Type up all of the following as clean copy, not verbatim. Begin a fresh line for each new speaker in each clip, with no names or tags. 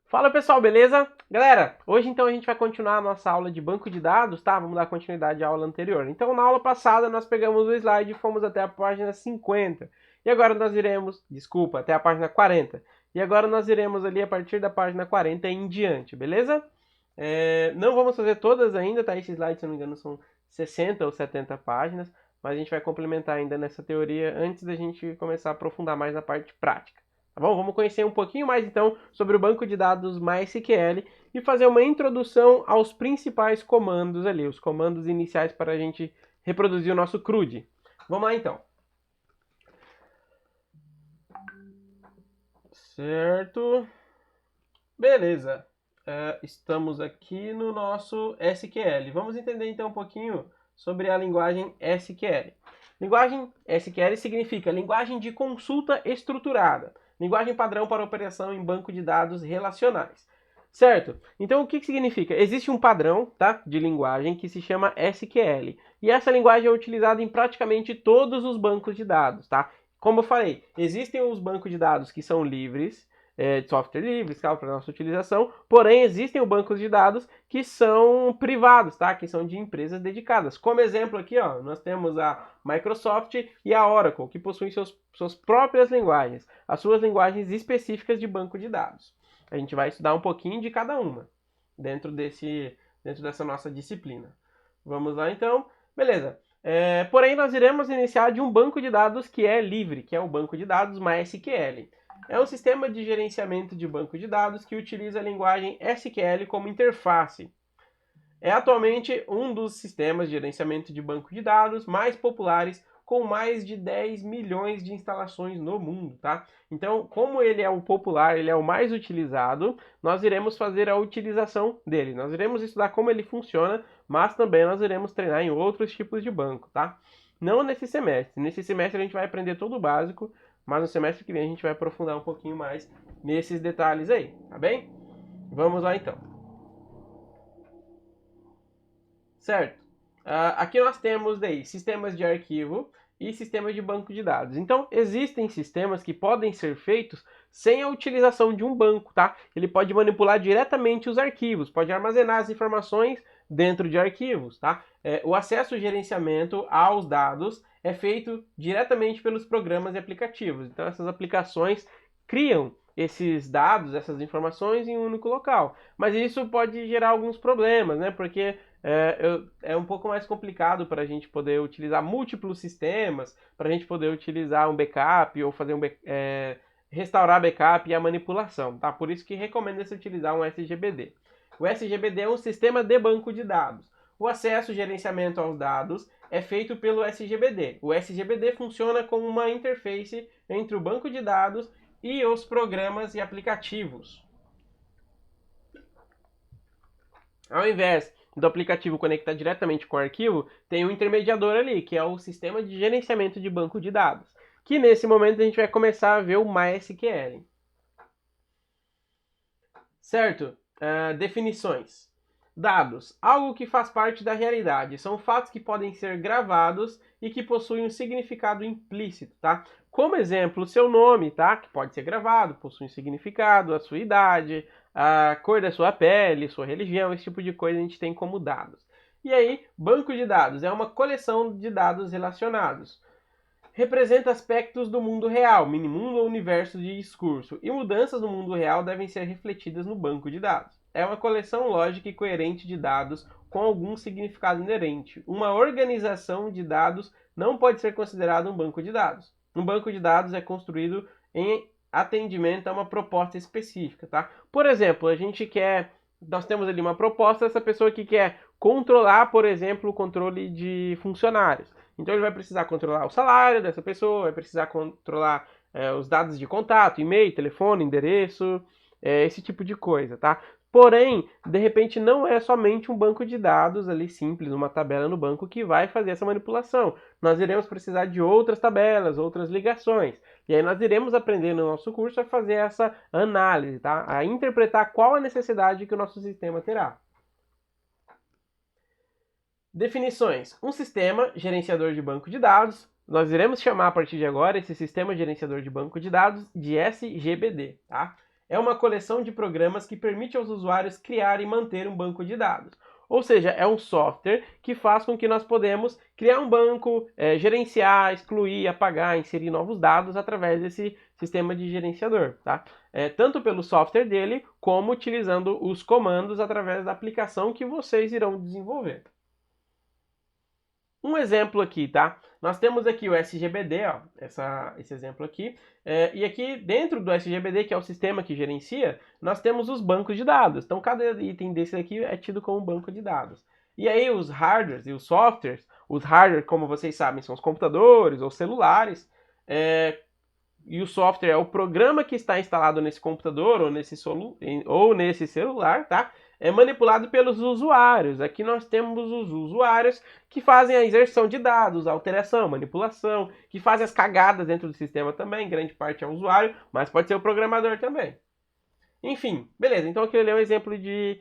Fala pessoal, beleza? Galera, hoje então a gente vai continuar a nossa aula de banco de dados, tá? Vamos dar continuidade à aula anterior. Então na aula passada nós pegamos o slide e fomos até a página 50. E agora nós iremos, até a página 40. E agora nós iremos ali a partir da página 40 em diante, beleza? Não vamos fazer todas ainda, tá? Esse slide, se não me engano, são 60 ou 70 páginas. Mas a gente vai complementar ainda nessa teoria antes da gente começar a aprofundar mais na parte prática. Tá bom? Vamos conhecer um pouquinho mais então sobre o banco de dados MySQL e fazer uma introdução aos principais comandos ali, os comandos iniciais para a gente reproduzir o nosso CRUD. Vamos lá então. Certo. Beleza. Estamos aqui no nosso SQL. Vamos entender então um pouquinho sobre a linguagem SQL. Linguagem SQL significa linguagem de consulta estruturada. Linguagem padrão para operação em banco de dados relacionais. Certo? Então, o que significa? Existe um padrão, tá, de linguagem que se chama SQL. E essa linguagem é utilizada em praticamente todos os bancos de dados, tá? Como eu falei, existem os bancos de dados que são livres, de software livre, para nossa utilização, porém existem os bancos de dados que são privados, tá? Que são de empresas dedicadas. Como exemplo aqui, ó, nós temos a Microsoft e a Oracle, que possuem suas próprias linguagens, as suas linguagens específicas de banco de dados. A gente vai estudar um pouquinho de cada uma dentro dessa nossa disciplina. Vamos lá então. Beleza. Porém, nós iremos iniciar de um banco de dados que é livre, que é o banco de dados MySQL. É um sistema de gerenciamento de banco de dados que utiliza a linguagem SQL como interface. É atualmente um dos sistemas de gerenciamento de banco de dados mais populares, com mais de 10 milhões de instalações no mundo, tá? Então, como ele é o popular, ele é o mais utilizado, nós iremos fazer a utilização dele. Nós iremos estudar como ele funciona, mas também nós iremos treinar em outros tipos de banco, tá? Não nesse semestre. Nesse semestre a gente vai aprender todo o básico, mas no semestre que vem a gente vai aprofundar um pouquinho mais nesses detalhes aí, tá bem? Vamos lá então. Certo? Aqui nós temos daí sistemas de arquivo e sistemas de banco de dados. Então, existem sistemas que podem ser feitos sem a utilização de um banco, tá? Ele pode manipular diretamente os arquivos, pode armazenar as informações dentro de arquivos, tá? O acesso e gerenciamento aos dados é feito diretamente pelos programas e aplicativos. Então, essas aplicações criam esses dados, essas informações em um único local. Mas isso pode gerar alguns problemas, né? Porque é um pouco mais complicado para a gente poder utilizar múltiplos sistemas, para a gente poder utilizar um backup ou fazer restaurar backup e a manipulação, tá? Por isso que recomenda-se utilizar um SGBD. O SGBD é um sistema de banco de dados. O acesso e gerenciamento aos dados é feito pelo SGBD. O SGBD funciona como uma interface entre o banco de dados e os programas e aplicativos. Ao invés do aplicativo conectar diretamente com o arquivo, tem um intermediador ali, que é o sistema de gerenciamento de banco de dados, que nesse momento a gente vai começar a ver o MySQL. Certo? Definições. Dados, algo que faz parte da realidade, são fatos que podem ser gravados e que possuem um significado implícito, tá? Como exemplo, o seu nome, tá? Que pode ser gravado, possui um significado, a sua idade, a cor da sua pele, sua religião, esse tipo de coisa a gente tem como dados. E aí, banco de dados é uma coleção de dados relacionados. Representa aspectos do mundo real, minimundo ou universo de discurso, e mudanças no mundo real devem ser refletidas no banco de dados. É uma coleção lógica e coerente de dados com algum significado inerente. Uma organização de dados não pode ser considerada um banco de dados. Um banco de dados é construído em atendimento a uma proposta específica, tá? Por exemplo, nós temos ali uma proposta, essa pessoa que quer controlar, por exemplo, o controle de funcionários. Então ele vai precisar controlar o salário dessa pessoa, vai precisar controlar os dados de contato, e-mail, telefone, endereço, esse tipo de coisa, tá? Porém, de repente não é somente um banco de dados ali simples, uma tabela no banco que vai fazer essa manipulação. Nós iremos precisar de outras tabelas, outras ligações. E aí nós iremos aprender no nosso curso a fazer essa análise, tá? A interpretar qual a necessidade que o nosso sistema terá. Definições. Um sistema gerenciador de banco de dados. Nós iremos chamar a partir de agora esse sistema gerenciador de banco de dados de SGBD, tá? é uma coleção de programas que permite aos usuários criar e manter um banco de dados. Ou seja, é um software que faz com que nós podemos criar um banco, gerenciar, excluir, apagar, inserir novos dados através desse sistema de gerenciador, tá? Tanto pelo software dele, como utilizando os comandos através da aplicação que vocês irão desenvolver. Um exemplo aqui, tá? Nós temos aqui o SGBD, ó, esse exemplo aqui, e aqui dentro do SGBD, que é o sistema que gerencia, nós temos os bancos de dados. Então, cada item desse aqui é tido como um banco de dados. E aí, os hardwares e os softwares, os hardware, como vocês sabem, são os computadores ou celulares, e o software é o programa que está instalado nesse computador ou nesse celular, tá? É manipulado pelos usuários. Aqui nós temos os usuários que fazem a inserção de dados, a alteração, manipulação, que fazem as cagadas dentro do sistema também. Grande parte é o usuário, mas pode ser o programador também. Enfim, beleza. Então aquele é um exemplo de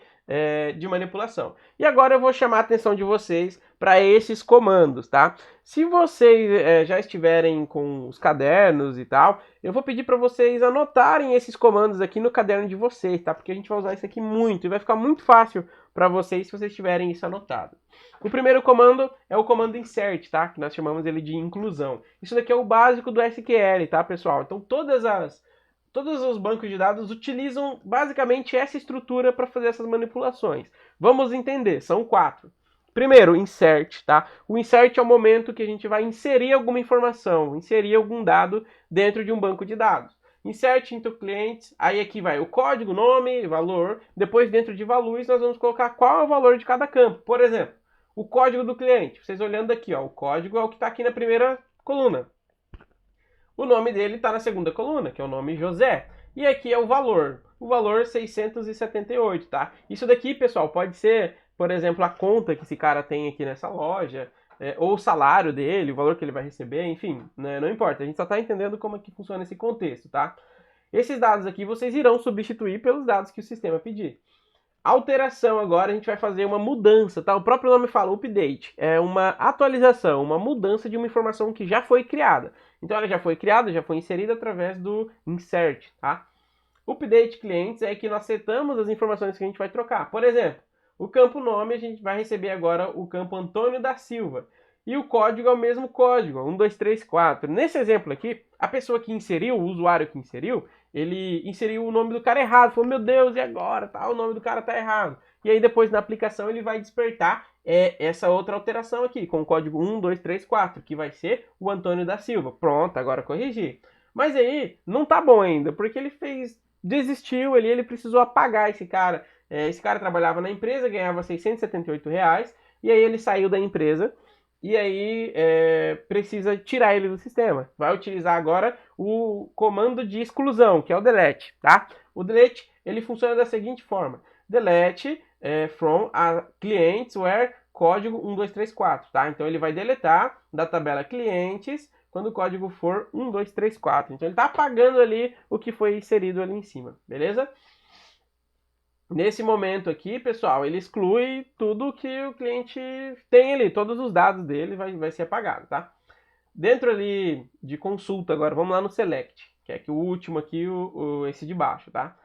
manipulação. E agora eu vou chamar a atenção de vocês para esses comandos, tá? Se vocês já estiverem com os cadernos e tal, eu vou pedir para vocês anotarem esses comandos aqui no caderno de vocês, tá? Porque a gente vai usar isso aqui muito e vai ficar muito fácil para vocês se vocês tiverem isso anotado. O primeiro comando é o comando insert, tá? Que nós chamamos ele de inclusão. Isso daqui é o básico do SQL, tá, pessoal? Então todos os bancos de dados utilizam basicamente essa estrutura para fazer essas manipulações. Vamos entender, são 4. Primeiro, insert, tá? O insert é o momento que a gente vai inserir alguma informação, inserir algum dado dentro de um banco de dados. Insert into clients, aí aqui vai o código, nome, valor. Depois, dentro de values, nós vamos colocar qual é o valor de cada campo. Por exemplo, o código do cliente. Vocês olhando aqui, ó, o código é o que está aqui na primeira coluna. O nome dele está na segunda coluna, que é o nome José. E aqui é o valor. O valor 678, tá? Isso daqui, pessoal, pode ser, por exemplo, a conta que esse cara tem aqui nessa loja, ou o salário dele, o valor que ele vai receber, enfim, né? Não importa. A gente só está entendendo como é que funciona esse contexto, tá? Esses dados aqui vocês irão substituir pelos dados que o sistema pedir. Alteração agora, a gente vai fazer uma mudança, tá? O próprio nome fala update, é uma atualização, uma mudança de uma informação que já foi criada. Então ela já foi criada, já foi inserida através do insert, tá? Update clientes é que nós setamos as informações que a gente vai trocar. Por exemplo, o campo nome a gente vai receber agora o campo Antônio da Silva. E o código é o mesmo código, 1, 2, 3, 4. Nesse exemplo aqui, a pessoa que inseriu, o usuário que inseriu, ele inseriu o nome do cara errado. Falou, meu Deus, e agora? Tá, o nome do cara tá errado. E aí depois na aplicação ele vai despertar essa outra alteração aqui, com o código 1, 2, 3, 4, que vai ser o Antônio da Silva. Pronto, agora corrigi. Mas aí não tá bom ainda, porque ele desistiu ali, ele precisou apagar esse cara. Esse cara trabalhava na empresa, ganhava R$678, e aí ele saiu da empresa, e aí precisa tirar ele do sistema. Vai utilizar agora o comando de exclusão, que é o delete, tá? O delete, ele funciona da seguinte forma. Delete from a clients where código 1, 2, 3, 4, tá? Então ele vai deletar da tabela clientes quando o código for 1, 2, 3, 4. Então ele está apagando ali o que foi inserido ali em cima, beleza? Nesse momento aqui, pessoal, ele exclui tudo que o cliente tem ali, todos os dados dele vai ser apagado, tá? Dentro ali de consulta agora, vamos lá no select, que é que o último aqui, esse de baixo, tá?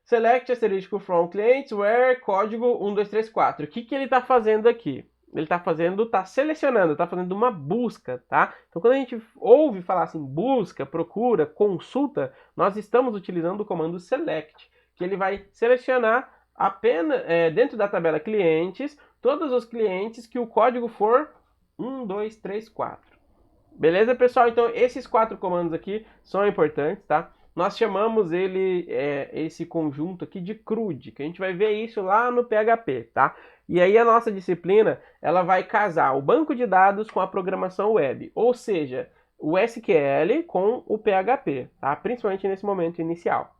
Select asterisco from clients where código 1, 2, 3, 4. O que ele está fazendo aqui? Ele está selecionando, está fazendo uma busca, tá? Então, quando a gente ouve falar assim, busca, procura, consulta, nós estamos utilizando o comando select, que ele vai selecionar apenas, dentro da tabela clientes, todos os clientes que o código for 1, 2, 3, 4. Beleza, pessoal? Então, esses 4 comandos aqui são importantes, tá? Nós chamamos esse conjunto aqui de CRUD, que a gente vai ver isso lá no PHP, tá? E aí a nossa disciplina, ela vai casar o banco de dados com a programação web, ou seja, o SQL com o PHP, tá? Principalmente nesse momento inicial.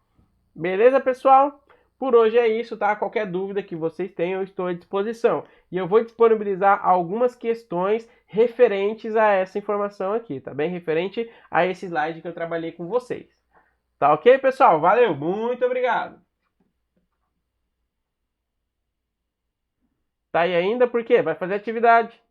Beleza, pessoal? Por hoje é isso, tá? Qualquer dúvida que vocês tenham, eu estou à disposição. E eu vou disponibilizar algumas questões referentes a essa informação aqui, tá bem? Referente a esse slide que eu trabalhei com vocês. Tá ok, pessoal? Valeu, muito obrigado! Tá aí ainda? Por quê? Vai fazer atividade.